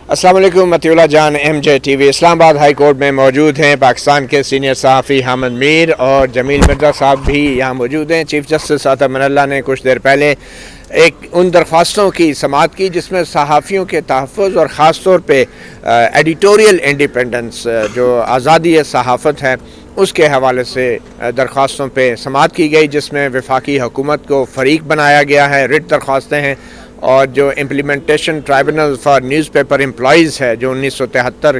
السلام علیکم، مطیولہ جان MJtv اسلام آباد ہائی کورٹ میں موجود ہیں۔ پاکستان کے سینئر صحافی حامد میر اور جمیل مرزا صاحب بھی یہاں موجود ہیں۔ چیف جسٹس عملدرآمد نے کچھ دیر پہلے ان درخواستوں کی سماعت کی جس میں صحافیوں کے تحفظ اور خاص طور پہ ایڈیٹوریل انڈیپینڈنس جو آزادی صحافت ہے اس کے حوالے سے درخواستوں پہ سماعت کی گئی، جس میں وفاقی حکومت کو فریق بنایا گیا ہے۔ رٹ درخواستیں ہیں اور جو implementation tribunal for news paper employees ہے جو 1973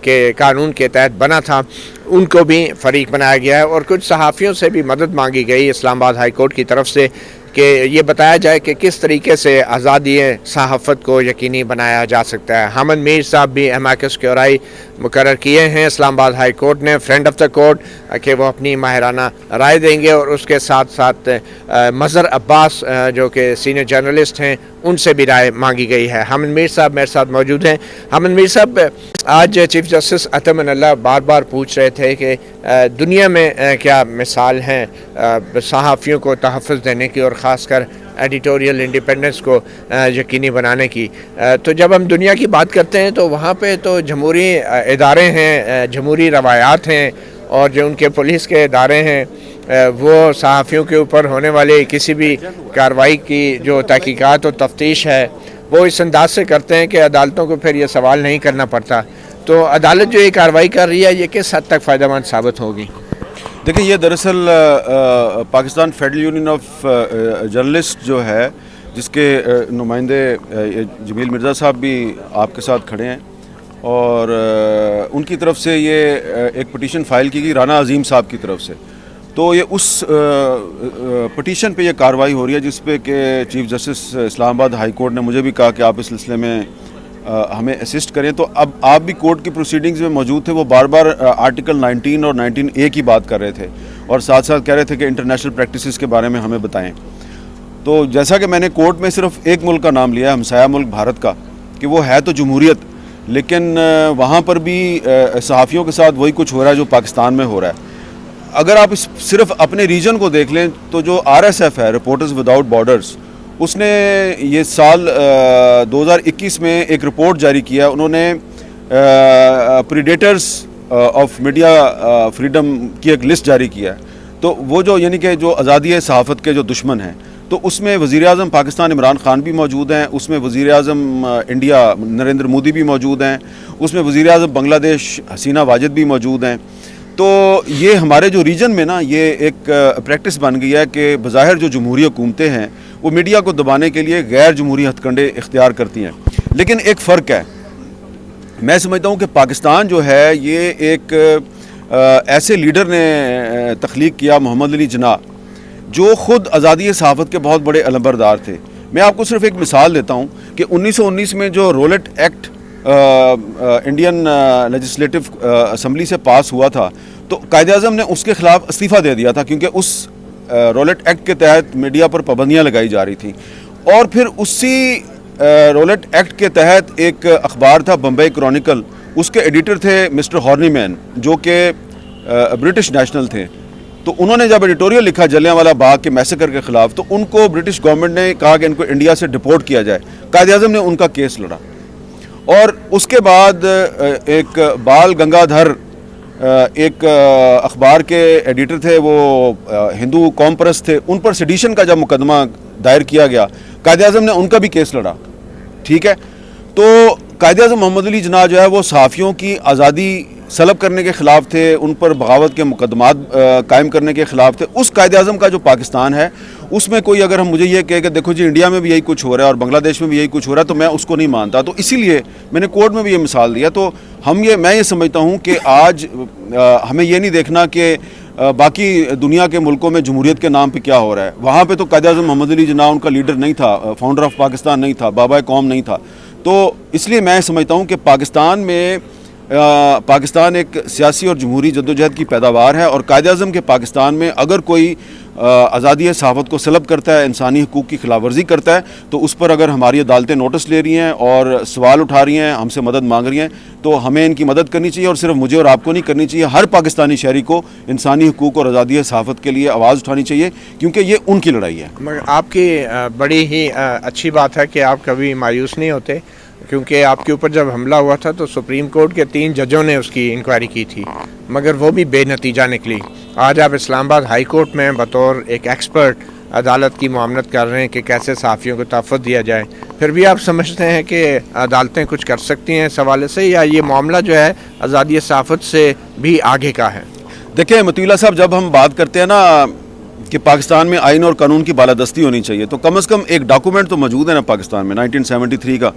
کے قانون کے تحت بنا تھا، ان کو بھی فریق بنایا گیا ہے۔ اور کچھ صحافیوں سے بھی مدد مانگی گئی اسلام آباد ہائی کورٹ کی طرف سے کہ یہ بتایا جائے کہ کس طریقے سے آزادی صحافت کو یقینی بنایا جا سکتا ہے۔ حامد میر صاحب بھی امائکس کیورائی مقرر کیے ہیں اسلام آباد ہائی کورٹ نے، فرینڈ آف دا کورٹ، کہ وہ اپنی ماہرانہ رائے دیں گے۔ اور اس کے ساتھ ساتھ مظہر عباس جو کہ سینئر جرنلسٹ ہیں، ان سے بھی رائے مانگی گئی ہے۔ حامد میر صاحب میرے ساتھ موجود ہیں۔ حامد میر صاحب، آج چیف جسٹس عطا بار بار پوچھ رہے تھے کہ دنیا میں کیا مثال ہیں صحافیوں کو تحفظ دینے کی اور خاص کر ایڈیٹوریل انڈیپینڈنس کو یقینی بنانے کی۔ تو جب ہم دنیا کی بات کرتے ہیں تو وہاں پہ تو جمہوری ادارے ہیں، جمہوری روایات ہیں، اور جو ان کے پولیس کے ادارے ہیں وہ صحافیوں کے اوپر ہونے والے کسی بھی کارروائی کی جو تحقیقات و تفتیش ہے وہ اس انداز سے کرتے ہیں کہ عدالتوں کو پھر یہ سوال نہیں کرنا پڑتا۔ تو عدالت جو یہ کارروائی کر رہی ہے یہ کس حد تک فائدہ مند ثابت ہوگی؟ دیکھیں، یہ دراصل Pakistan federal union of journalist جو ہے، جس کے نمائندے جمیل مرزا صاحب بھی آپ کے ساتھ کھڑے ہیں، اور ان کی طرف سے یہ ایک پٹیشن فائل کی گئی رانا عظیم صاحب کی طرف سے۔ تو یہ اس پٹیشن پہ یہ کارروائی ہو رہی ہے جس پہ کہ چیف جسٹس اسلام آباد ہائی کورٹ نے مجھے بھی کہا کہ آپ اس سلسلے میں ہمیں اسسٹ کریں۔ تو اب آپ بھی کورٹ کی پروسیڈنگز میں موجود تھے، وہ بار بار آرٹیکل 19 اور 19A کی بات کر رہے تھے اور ساتھ ساتھ کہہ رہے تھے کہ انٹرنیشنل پریکٹسز کے بارے میں ہمیں بتائیں۔ تو جیسا کہ میں نے کورٹ میں صرف ایک ملک کا نام لیا ہے، ہمسایہ ملک بھارت کا، کہ وہ ہے تو جمہوریت، لیکن وہاں پر بھی صحافیوں کے ساتھ وہی کچھ ہو رہا ہے جو پاکستان میں ہو رہا ہے۔ اگر آپ صرف اپنے ریجن کو دیکھ لیں تو جو RSF ہے، رپورٹرز وداؤٹ بارڈرز، اس نے یہ سال 2021 میں ایک رپورٹ جاری کیا۔ انہوں نے پریڈیٹرز آف میڈیا فریڈم کی ایک لسٹ جاری کیا ہے۔ تو وہ جو یعنی کہ جو آزادی صحافت کے جو دشمن ہیں، تو اس میں وزیر اعظم پاکستان عمران خان بھی موجود ہیں، اس میں وزیر اعظم انڈیا نریندر مودی بھی موجود ہیں، اس میں وزیر اعظم بنگلہ دیش حسینہ واجد بھی موجود ہیں۔ تو یہ ہمارے جو ریجن میں نا یہ ایک پریکٹس بن گئی ہے کہ بظاہر جو جمہوری حکومتیں ہیں وہ میڈیا کو دبانے کے لیے غیر جمہوری ہتھ کنڈے اختیار کرتی ہیں۔ لیکن ایک فرق ہے، میں سمجھتا ہوں کہ پاکستان جو ہے یہ ایک ایسے لیڈر نے تخلیق کیا، محمد علی جناح، جو خود آزادی صحافت کے بہت بڑے علمبردار تھے۔ میں آپ کو صرف ایک مثال دیتا ہوں کہ 1919 میں جو Rowlatt act Indian legislative assembly سے پاس ہوا تھا، تو قائد اعظم نے اس کے خلاف استعفیٰ دے دیا تھا کیونکہ اس رولٹ ایکٹ کے تحت میڈیا پر پابندیاں لگائی جا رہی تھیں۔ اور پھر اسی رولٹ ایکٹ کے تحت ایک اخبار تھا بمبئی کرونیکل، اس کے ایڈیٹر تھے مسٹر ہارنی مین جو کہ برٹش نیشنل تھے۔ تو انہوں نے جب ایڈیٹوریل لکھا جلیانوالہ باغ کے میسیکر کے خلاف، تو ان کو برٹش گورنمنٹ نے کہا کہ ان کو انڈیا سے ڈپورٹ کیا جائے۔ قائد اعظم نے ان کا کیس لڑا، اور اس کے بعد ایک بال گنگادھر ایک اخبار کے ایڈیٹر تھے، وہ ہندو قوم پرست تھے، ان پر سیڈیشن کا جب مقدمہ دائر کیا گیا، قائد اعظم نے ان کا بھی کیس لڑا۔ ٹھیک ہے، تو قائد اعظم محمد علی جناح جو ہے وہ صحافیوں کی آزادی سلب کرنے کے خلاف تھے، ان پر بغاوت کے مقدمات قائم کرنے کے خلاف تھے۔ اس قائد اعظم کا جو پاکستان ہے اس میں کوئی اگر ہم مجھے یہ کہے کہ دیکھو جی انڈیا میں بھی یہی کچھ ہو رہا ہے اور بنگلہ دیش میں بھی یہی کچھ ہو رہا ہے، تو میں اس کو نہیں مانتا۔ تو اسی لیے میں نے کورٹ میں بھی یہ مثال دیا۔ تو میں یہ سمجھتا ہوں کہ آج ہمیں یہ نہیں دیکھنا کہ باقی دنیا کے ملکوں میں جمہوریت کے نام پہ کیا ہو رہا ہے۔ وہاں پہ تو قائد اعظم محمد علی جناح ان کا لیڈر نہیں تھا، فاؤنڈر آف پاکستان نہیں تھا، بابا قوم نہیں تھا۔ تو اس لیے میں سمجھتا ہوں کہ پاکستان میں پاکستان ایک سیاسی اور جمہوری جدوجہد کی پیداوار ہے، اور قائد اعظم کے پاکستان میں اگر کوئی آزادی صحافت کو سلب کرتا ہے، انسانی حقوق کی خلاف ورزی کرتا ہے، تو اس پر اگر ہماری عدالتیں نوٹس لے رہی ہیں اور سوال اٹھا رہی ہیں، ہم سے مدد مانگ رہی ہیں، تو ہمیں ان کی مدد کرنی چاہیے، اور صرف مجھے اور آپ کو نہیں کرنی چاہیے، ہر پاکستانی شہری کو انسانی حقوق اور آزادی صحافت کے لیے آواز اٹھانی چاہیے، کیونکہ یہ ان کی لڑائی ہے۔ مگر آپ کی بڑی ہی اچھی بات ہے کہ آپ کبھی مایوس نہیں ہوتے، کیونکہ آپ کے اوپر جب حملہ ہوا تھا تو سپریم کورٹ کے 3 ججوں نے اس کی انکوائری کی تھی، مگر وہ بھی بے نتیجہ نکلی۔ آج آپ اسلام آباد ہائی کورٹ میں بطور ایک ایکسپرٹ عدالت کی معاملت کر رہے ہیں کہ کیسے صحافیوں کو تحفظ دیا جائے، پھر بھی آپ سمجھتے ہیں کہ عدالتیں کچھ کر سکتی ہیں اس حوالے سے، یا یہ معاملہ جو ہے آزادی صحافت سے بھی آگے کا ہے؟ دیکھیں مطیع اللہ صاحب، جب ہم بات کرتے ہیں نا کہ پاکستان میں آئین اور قانون کی بالادستی ہونی چاہیے، تو کم از کم ایک ڈاکومنٹ تو موجود ہے نا پاکستان میں 1973 کا۔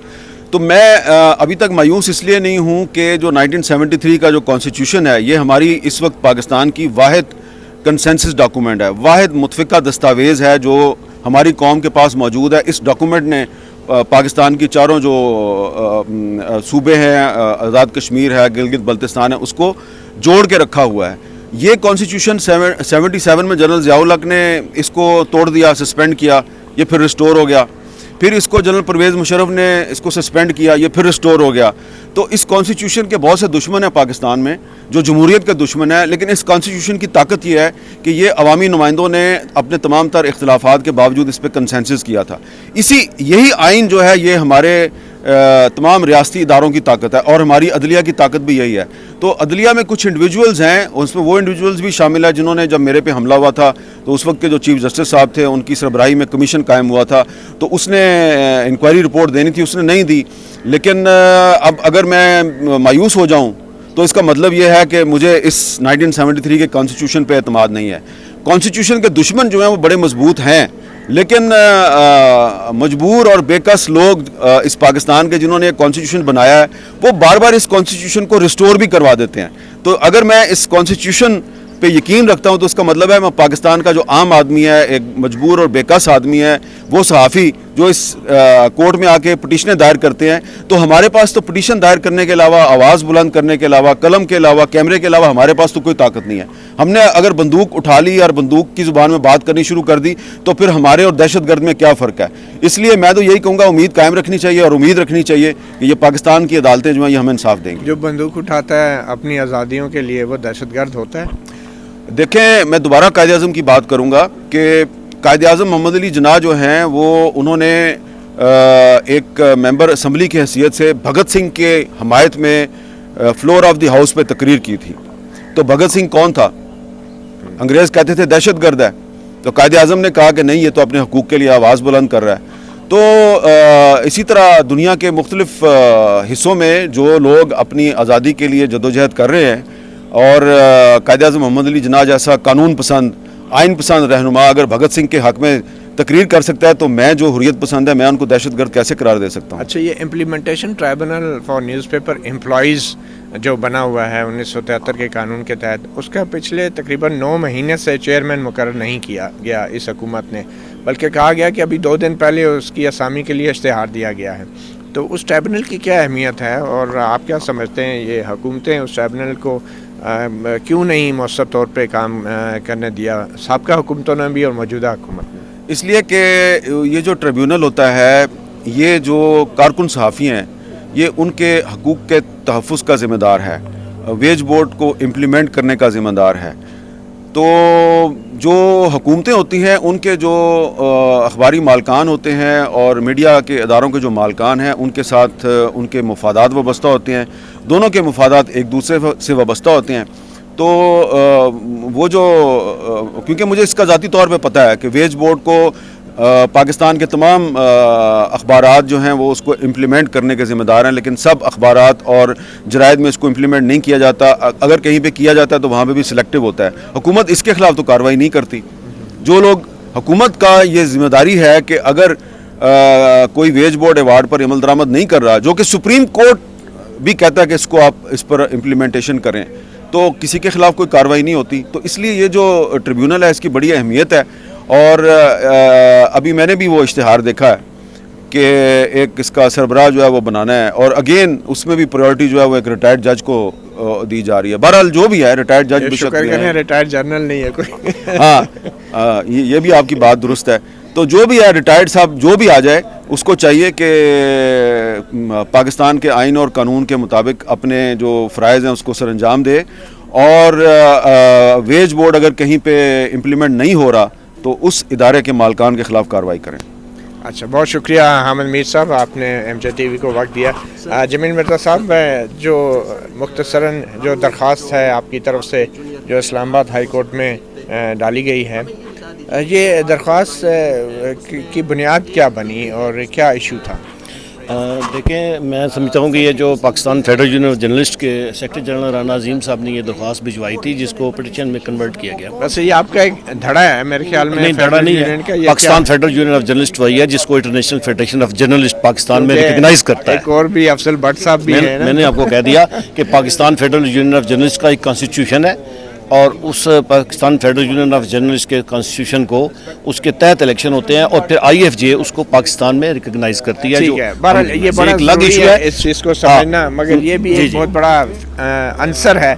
تو میں ابھی تک مایوس اس لیے نہیں ہوں کہ جو 1973 کا جو کانسٹیٹیوشن ہے، یہ ہماری اس وقت پاکستان کی واحد کنسنسس ڈاکومنٹ ہے، واحد متفقہ دستاویز ہے جو ہماری قوم کے پاس موجود ہے۔ اس ڈاکومنٹ نے پاکستان کی چاروں جو صوبے ہیں، آزاد کشمیر ہے، گلگت بلتستان ہے، اس کو جوڑ کے رکھا ہوا ہے۔ یہ کانسٹیٹیوشن 77 میں جنرل ضیاء الحق نے اس کو توڑ دیا، سسپینڈ کیا، یہ پھر ریسٹور ہو گیا۔ پھر اس کو جنرل پرویز مشرف نے اس کو سسپینڈ کیا، یہ پھر ریسٹور ہو گیا۔ تو اس کانسٹیٹیوشن کے بہت سے دشمن ہیں پاکستان میں، جو جمہوریت کے دشمن ہیں، لیکن اس کانسٹیٹیوشن کی طاقت یہ ہے کہ یہ عوامی نمائندوں نے اپنے تمام تر اختلافات کے باوجود اس پہ کنسنسس کیا تھا۔ یہی آئین جو ہے یہ ہمارے تمام ریاستی اداروں کی طاقت ہے، اور ہماری عدلیہ کی طاقت بھی یہی ہے۔ تو عدلیہ میں کچھ انڈیویجولز ہیں، اس میں وہ انڈیویجولز بھی شامل ہیں جنہوں نے، جب میرے پہ حملہ ہوا تھا تو اس وقت کے جو چیف جسٹس صاحب تھے، ان کی سربراہی میں کمیشن قائم ہوا تھا، تو اس نے انکوائری رپورٹ دینی تھی، اس نے نہیں دی۔ لیکن اب اگر میں مایوس ہو جاؤں تو اس کا مطلب یہ ہے کہ مجھے اس 1973 کے کانسٹیٹیوشن پہ اعتماد نہیں ہے۔ کانسٹیٹیوشن کے دشمن جو ہیں وہ بڑے مضبوط ہیں، لیکن مجبور اور بے کس لوگ اس پاکستان کے جنہوں نے ایک کانسٹیٹیوشن بنایا ہے، وہ بار بار اس کانسٹیٹیوشن کو ریسٹور بھی کروا دیتے ہیں۔ تو اگر میں اس کانسٹیٹیوشن پہ یقین رکھتا ہوں تو اس کا مطلب ہے میں پاکستان کا جو عام آدمی ہے، ایک مجبور اور بے کس آدمی ہے، وہ صحافی جو اس کورٹ میں آ کے پٹیشنیں دائر کرتے ہیں، تو ہمارے پاس تو پٹیشن دائر کرنے کے علاوہ، آواز بلند کرنے کے علاوہ، قلم کے علاوہ، کیمرے کے علاوہ ہمارے پاس تو کوئی طاقت نہیں ہے۔ ہم نے اگر بندوق اٹھا لی اور بندوق کی زبان میں بات کرنی شروع کر دی تو پھر ہمارے اور دہشت گرد میں کیا فرق ہے؟ اس لیے میں تو یہی کہوں گا، امید قائم رکھنی چاہیے، اور امید رکھنی چاہیے کہ یہ پاکستان کی عدالتیں جو ہیں یہ ہمیں انصاف دیں گی۔ جو بندوق اٹھاتا ہے اپنی آزادیوں کے لیے، وہ دہشت گرد ہوتا ہے؟ دیکھیں، میں دوبارہ قائد اعظم کی بات کروں گا کہ قائد اعظم محمد علی جناح جو ہیں وہ انہوں نے ایک ممبر اسمبلی کی حیثیت سے بھگت سنگھ کے حمایت میں فلور آف دی ہاؤس پہ تقریر کی تھی۔ تو بھگت سنگھ کون تھا؟ انگریز کہتے تھے دہشت گرد ہے، تو قائد اعظم نے کہا کہ نہیں، یہ تو اپنے حقوق کے لیے آواز بلند کر رہا ہے۔ تو اسی طرح دنیا کے مختلف حصوں میں جو لوگ اپنی آزادی کے لیے جدوجہد کر رہے ہیں، اور قائد اعظم محمد علی جناح جیسا قانون پسند، آئین پسند رہنما اگر بھگت سنگھ کے حق میں تقریر کر سکتا ہے، تو میں جو حریت پسند ہے، میں ان کو دہشت گرد کیسے قرار دے سکتا ہوں؟ اچھا، یہ implementation tribunal for news paper employees جو بنا ہوا ہے 1973 کے قانون کے تحت، اس کا پچھلے تقریباً 9 مہینے سے چیئرمین مقرر نہیں کیا گیا اس حکومت نے، بلکہ کہا گیا کہ ابھی 2 دن پہلے اس کی اسامی کے لیے اشتہار دیا گیا ہے۔ تو اس ٹریبیونل کی کیا اہمیت ہے، اور آپ کیا سمجھتے ہیں یہ حکومتیں اس ٹریبیونل کو کیوں نہیں مؤثر طور پہ کام کرنے دیا، سابقہ حکومتوں نے بھی اور موجودہ حکومت نے؟ اس لیے کہ یہ جو ٹریبیونل ہوتا ہے، یہ جو کارکن صحافی ہیں، یہ ان کے حقوق کے تحفظ کا ذمہ دار ہے، ویج بورڈ کو امپلیمنٹ کرنے کا ذمہ دار ہے۔ تو جو حکومتیں ہوتی ہیں، ان کے جو اخباری مالکان ہوتے ہیں اور میڈیا کے اداروں کے جو مالکان ہیں، ان کے ساتھ ان کے مفادات وابستہ ہوتے ہیں، دونوں کے مفادات ایک دوسرے سے وابستہ ہوتے ہیں۔ تو وہ جو کیونکہ مجھے اس کا ذاتی طور پہ پتہ ہے کہ ویج بورڈ کو پاکستان کے تمام اخبارات جو ہیں وہ اس کو امپلیمنٹ کرنے کے ذمہ دار ہیں، لیکن سب اخبارات اور جرائد میں اس کو امپلیمنٹ نہیں کیا جاتا۔ اگر کہیں پہ کیا جاتا ہے تو وہاں پہ بھی سلیکٹیو ہوتا ہے۔ حکومت اس کے خلاف تو کارروائی نہیں کرتی۔ جو لوگ، حکومت کا یہ ذمہ داری ہے کہ اگر کوئی ویج بورڈ ایوارڈ پر عمل درآمد نہیں کر رہا، جو کہ سپریم کورٹ بھی کہتا ہے کہ اس کو آپ اس پر امپلیمنٹیشن کریں، تو کسی کے خلاف کوئی کارروائی نہیں ہوتی۔ تو اس لیے یہ جو ٹریبیونل ہے، اس کی بڑی اہمیت ہے۔ اور ابھی میں نے بھی وہ اشتہار دیکھا ہے کہ ایک اس کا سربراہ جو ہے وہ بنانا ہے، اور اگین اس میں بھی پرائیورٹی جو ہے وہ ایک ریٹائرڈ جج کو دی جا رہی ہے. بہرحال جو بھی ہے ریٹائرڈ جج بھی شکر ہے، ریٹائرڈ جنرل نہیں ہے کوئی. ہاں یہ بھی آپ کی بات درست ہے. تو جو بھی ہے ریٹائرڈ صاحب جو بھی آ جائے اس کو چاہیے کہ پاکستان کے آئین اور قانون کے مطابق اپنے جو فرائض ہیں اس کو سر انجام دے، اور ویج بورڈ اگر کہیں پہ امپلیمنٹ نہیں ہو رہا تو اس ادارے کے مالکان کے خلاف کارروائی کریں. اچھا، بہت شکریہ حامد میر صاحب، آپ نے MJtv کو وقت دیا. جمیل مرزا صاحب، جو مختصراً جو درخواست ہے آپ کی طرف سے جو اسلام آباد ہائی کورٹ میں ڈالی گئی ہے، یہ درخواست کی بنیاد کیا بنی اور کیا ایشو تھا؟ دیکھیں، میں سمجھتا ہوں کہ یہ جو Pakistan federal union of journalist کے سیکرٹری جنرل رانا عظیم صاحب نے یہ درخواست بھجوائی تھی، جس کو پٹیشن میں کنورٹ کیا گیا. ویسے یہ آپ کا ایک دھڑا ہے میرے خیال میں. نہیں، دھڑا نہیں ہے. Pakistan federal union of journalist وہی ہے جس کو international federation of journalist Pakistan میں ریکگنائز کرتا ہے. ایک اور بھی افضل بٹ صاحب بھی ہیں. میں نے آپ کو کہہ دیا کہ Pakistan federal union of journalist کا ایک کانسٹیٹیوشن ہے، اور اس Pakistan federal union of journalist کے کانسٹیٹیوشن کو اس کے تحت الیکشن ہوتے ہیں، اور پھر IFJ اس کو پاکستان میں ریکگنائز کرتی ہے. بہرحال یہ بڑا ضروری ہے اس چیز کو سمجھنا، مگر یہ بھی ایک بہت بڑا عنصر ہے.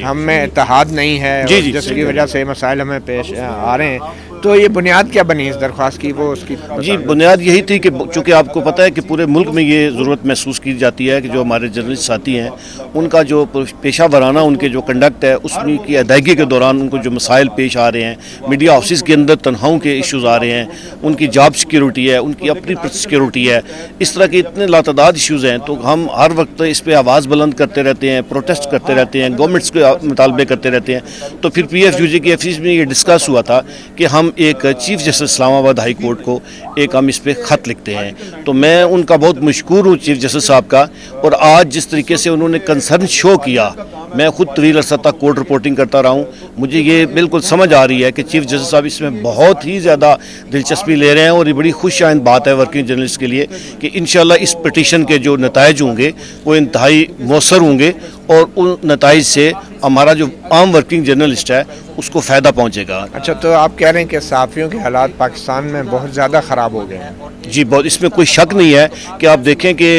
ہم میں اتحاد نہیں ہے، جس کی وجہ سے مسائل ہمیں پیش آ رہے ہیں. تو یہ بنیاد کیا بنی اس درخواست کی؟ وہ اس کی بنیاد یہی تھی کہ چونکہ آپ کو پتہ ہے کہ پورے ملک میں یہ ضرورت محسوس کی جاتی ہے کہ جو ہمارے جرنلسٹ ساتھی ہیں ان کا جو پیشہ ورانہ ان کے جو کنڈکٹ ہے اس کی ادائیگی کے دوران ان کو جو مسائل پیش آ رہے ہیں، میڈیا ہاؤسز کے اندر تنخواہوں کے ایشوز آ رہے ہیں، ان کی جاب سیکیورٹی ہے، ان کی اپنی سیکیورٹی ہے، اس طرح کے اتنے لاتعداد ایشوز ہیں. تو ہم ہر وقت اس پہ آواز بلند کرتے رہتے ہیں، پروٹیسٹ کرتے رہتے ہیں، گورنمنٹس کے مطالبے کرتے رہتے ہیں. تو پھر PFUJ کے آفس میں یہ ڈسکس ہوا تھا کہ ہم ایک چیف جسٹس اسلام آباد ہائی کورٹ کو ایک ہم اس پہ خط لکھتے ہیں. تو میں ان کا بہت مشکور ہوں چیف جسٹس صاحب کا، اور آج جس طریقے سے انہوں نے کنسرن شو کیا، میں خود طویل عرصہ تک کورٹ رپورٹنگ کرتا رہا ہوں، مجھے یہ بالکل سمجھ آ رہی ہے کہ چیف جسٹس صاحب اس میں بہت ہی زیادہ دلچسپی لے رہے ہیں، اور یہ بڑی خوش آئند بات ہے ورکنگ جرنلسٹ کے لیے کہ انشاءاللہ اس پٹیشن کے جو نتائج ہوں گے وہ انتہائی مؤثر ہوں گے، اور ان نتائج سے ہمارا جو عام ورکنگ جرنلسٹ ہے اس کو فائدہ پہنچے گا. اچھا، تو آپ کہہ رہے ہیں کہ صحافیوں کے حالات پاکستان میں بہت زیادہ خراب ہو گئے ہیں؟ جی بہت، اس میں کوئی شک نہیں ہے کہ آپ دیکھیں کہ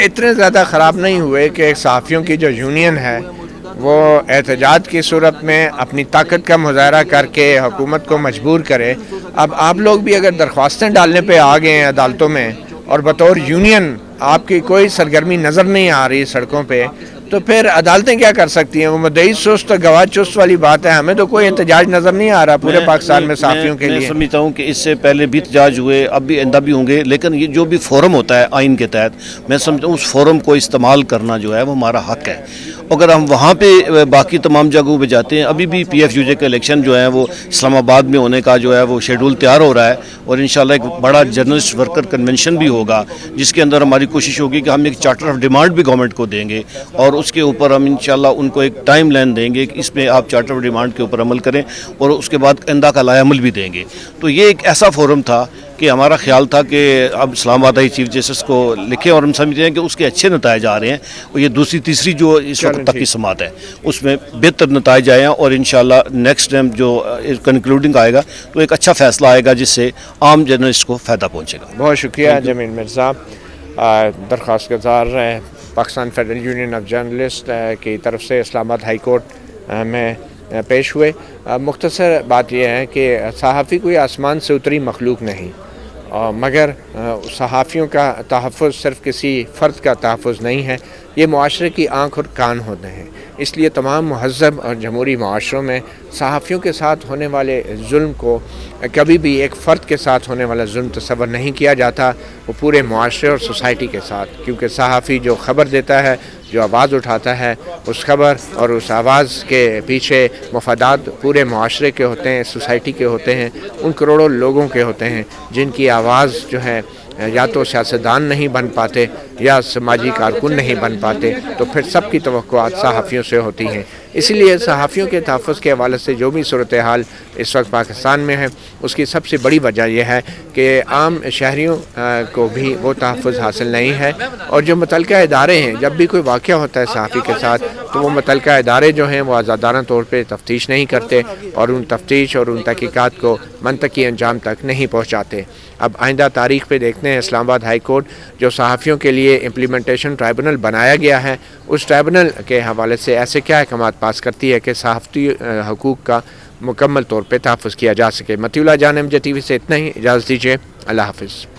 اتنے زیادہ خراب نہیں ہوئے کہ صحافیوں کی جو یونین ہے وہ احتجاج کی صورت میں اپنی طاقت کا مظاہرہ کر کے حکومت کو مجبور کرے. اب آپ لوگ بھی اگر درخواستیں ڈالنے پہ آ گئے ہیں عدالتوں میں، اور بطور یونین آپ کی کوئی سرگرمی نظر نہیں آ رہی سڑکوں پہ، تو پھر عدالتیں کیا کر سکتی ہیں؟ وہ مدعی سست گواہ چست والی بات ہے. ہمیں تو کوئی احتجاج نظر نہیں آ رہا پورے پاکستان میں صحافیوں کے لیے. میں سمجھتا ہوں کہ اس سے پہلے بھی احتجاج ہوئے، اب بھی آئندہ بھی ہوں گے، لیکن یہ جو بھی فورم ہوتا ہے آئین کے تحت، میں سمجھتا ہوں اس فورم کو استعمال کرنا جو ہے وہ ہمارا حق ہے. اگر ہم وہاں پہ باقی تمام جگہوں پہ جاتے ہیں، ابھی بھی PFUJ کا الیکشن جو ہے وہ اسلام آباد میں ہونے کا جو ہے وہ شیڈول تیار ہو رہا ہے، اور انشاءاللہ ایک بڑا جرنلسٹ ورکر کنونشن بھی ہوگا جس کے اندر ہماری کوشش ہوگی کہ ہم ایک چارٹر آف ڈیمانڈ بھی گورنمنٹ کو دیں گے، اور اس کے اوپر ہم انشاءاللہ ان کو ایک ٹائم لائن دیں گے کہ اس میں آپ چارٹر آف ڈیمانڈ کے اوپر عمل کریں، اور اس کے بعد آئندہ کا لائحہ عمل بھی دیں گے. تو یہ ایک ایسا فورم تھا کہ ہمارا خیال تھا کہ اب اسلام آباد چیف جسٹس کو لکھیں، اور ہم سمجھتے ہیں کہ اس کے اچھے نتائج آ رہے ہیں، اور یہ دوسری تیسری جو اس وقت تک کی سماعت ہے اس میں بہتر نتائج آئے ہیں، اور انشاءاللہ نیکسٹ ٹائم جو کنکلوڈنگ آئے گا تو ایک اچھا فیصلہ آئے گا جس سے عام جرنلسٹ کو فائدہ پہنچے گا. بہت شکریہ جمیل مرزا. درخواست گزار Pakistan federal union of journalist کی طرف سے اسلام آباد ہائی کورٹ میں پیش ہوئے. مختصر بات یہ ہے کہ صحافی کوئی آسمان سے اتری مخلوق نہیں، مگر صحافیوں کا تحفظ صرف کسی فرد کا تحفظ نہیں ہے، یہ معاشرے کی آنکھ اور کان ہوتے ہیں. اس لیے تمام مہذب اور جمہوری معاشروں میں صحافیوں کے ساتھ ہونے والے ظلم کو کبھی بھی ایک فرد کے ساتھ ہونے والا ظلم تصور نہیں کیا جاتا، وہ پورے معاشرے اور سوسائٹی کے ساتھ. کیونکہ صحافی جو خبر دیتا ہے، جو آواز اٹھاتا ہے، اس خبر اور اس آواز کے پیچھے مفادات پورے معاشرے کے ہوتے ہیں، سوسائٹی کے ہوتے ہیں، ان کروڑوں لوگوں کے ہوتے ہیں جن کی آواز جو ہے یا تو سیاستدان نہیں بن پاتے یا سماجی کارکن نہیں بن پاتے، تو پھر سب کی توقعات صحافیوں سے ہوتی ہیں. اسی لیے صحافیوں کے تحفظ کے حوالے سے جو بھی صورتحال اس وقت پاکستان میں ہے، اس کی سب سے بڑی وجہ یہ ہے کہ عام شہریوں کو بھی وہ تحفظ حاصل نہیں ہے، اور جو متعلقہ ادارے ہیں جب بھی کوئی واقعہ ہوتا ہے صحافی کے ساتھ تو وہ متعلقہ ادارے جو ہیں وہ آزادانہ طور پہ تفتیش نہیں کرتے اور ان تفتیش اور ان تحقیقات کو منطقی انجام تک نہیں پہنچاتے۔ اب آئندہ تاریخ پہ دیکھتے ہیں اسلام آباد ہائی کورٹ جو صحافیوں کے لیے امپلیمنٹیشن ٹریبیونل بنایا گیا ہے، اس ٹریبیونل کے حوالے سے ایسے کیا احکامات پاس کرتی ہے کہ صحافتی حقوق کا مکمل طور پہ تحفظ کیا جا سکے۔ مطیع اللہ جان MJtv سے اتنا ہی، اجازت دیجیے، اللہ حافظ۔